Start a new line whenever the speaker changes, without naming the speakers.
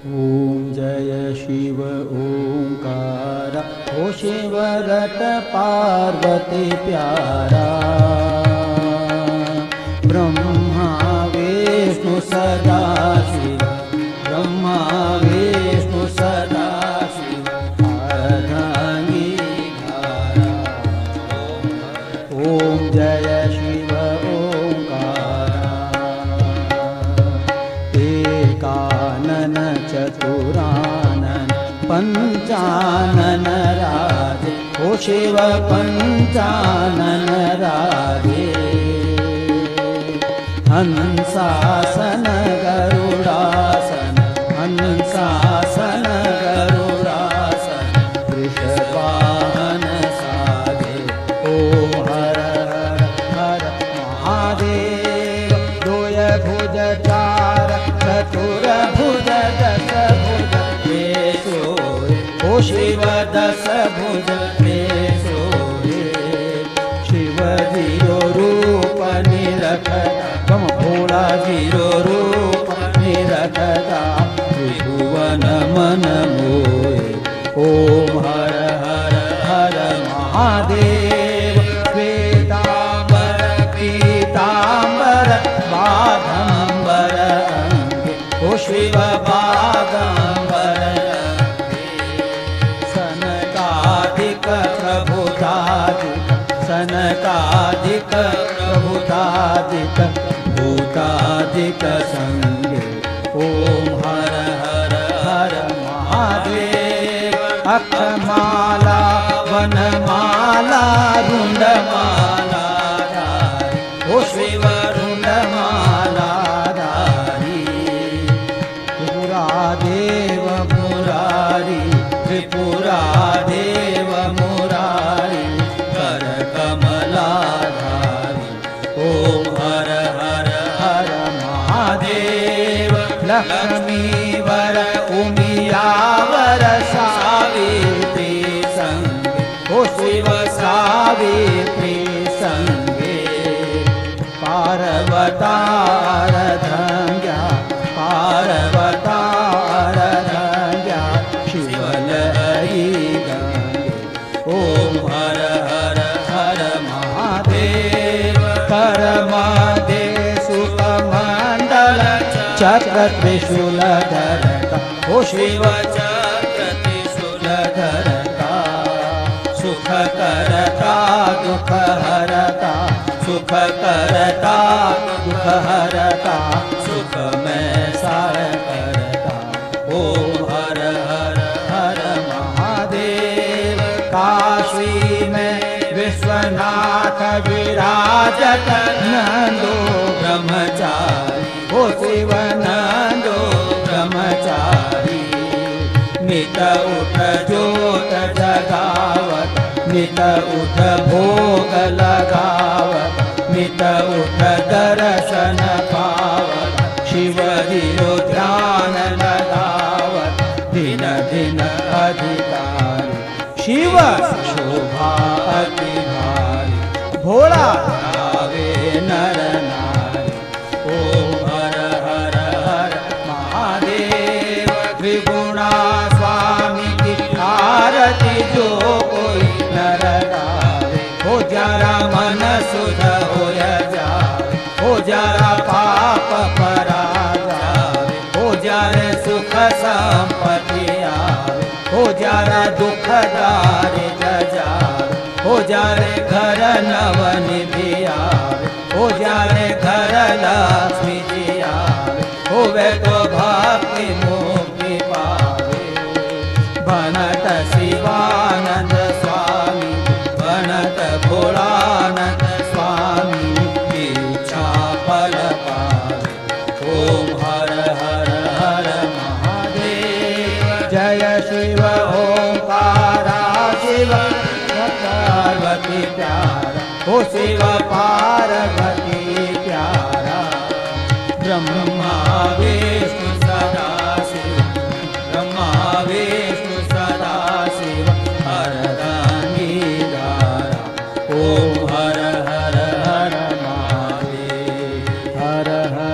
ओम जय शिव ओंकारा, ओ शिव रट पार्वती प्यारा। ब्रह्मा विष्णु सदा शिव, ब्रह्मा विष्णु सदा शिव, अर्धांगीधारा। ओम जय शिव ओंकारा। एकानन चतुरानन पंचानन राजे, ओ शिव पंचानन राजे। हंसासन गरुडासन, हंसासन गरुडासन, वृषवाहन साजे। ओम हर हर हर महादेव। दोय भुज चार चतुर्भुज दस भुज हे सोय, ओ शिव दस भुज हे सोय। शिव जीरो रूप निरखता, कम भोला जीरो रूप निरखता, त्रिभुवन मन मोहे। ओम हर हर हर महादेव। श्वेतांबर पीतांबर बाघंबर अंगे, ओ शिव बाघंबर अंगे। सनकादिक प्रभुतादिक, सनकादिक प्रभुतादिक, भूतादिक संगे। ओम हर हर हर महादेव। अक्षमाला वनमाला रुंडमाला धारी, ओ शिव रुंडमाला धारी। त्रिपुरादेव मुरारी, त्रिपुरादेव मुरारी, कर कमलाधारी। ओम हर हर हर महादेव। लक्ष्मीवर उमियावर सावित्री संगे, ओ शिव सावित्री संगे। पार्वतार धंग्या, पार्वतार धंग्या, शिवलहरी गंगे। ओम हर हर हर महादेव। करमदे सुकमंडल चक्र त्रिशूल धरता, ओ शिव चक्र त्रिशूल धरता। सुख करता दुख हरता, सुख करता दुख हरता, सुख में सार करता। ओम हर हर हर महादेव। काशी में विश्वनाथ विराजत, नंदो ब्रह्मचारी, ओ शिव नंदो ब्रह्मचारी। नित उठ जोत जगावत, नित उठ भोग लगावत, नित उठ दर्शन पावत, शिव जीरो ध्यान लगावत, दिन दिन अधिकारी। शिव शोभा अति भारी, भोला धावे नर नारी। ओम हर हर हर महादेव। त्रिगुणा स्वामी की आरती जो कोई नर गावे, हो जरा मन शुद्ध हो जावे, हो जरा पाप परा जावे, हो जरा सुख संपत्ति आवे, हो जरा दुख दारे जावे, हो जारे घर नव निधि आवे, हो जारे घर लक्ष्मी जी आवे, होवे तो भक्ति मुक्ति पावे। बनत शिवानंद स्वामी, बनत भोलानंद स्वामी, इच्छा फल पावे। ओम हर हर हर महादेव। जय शिव ओंकारा, शिव पार्वती प्यारा, ओ शिव पार्वती प्यारा। ब्रह्मा विष्णु सदा शिव, ब्रह्मा विष्णु सदा शिव, अर्धांगीधारा। ओम हर हर हर महादेव। हर हर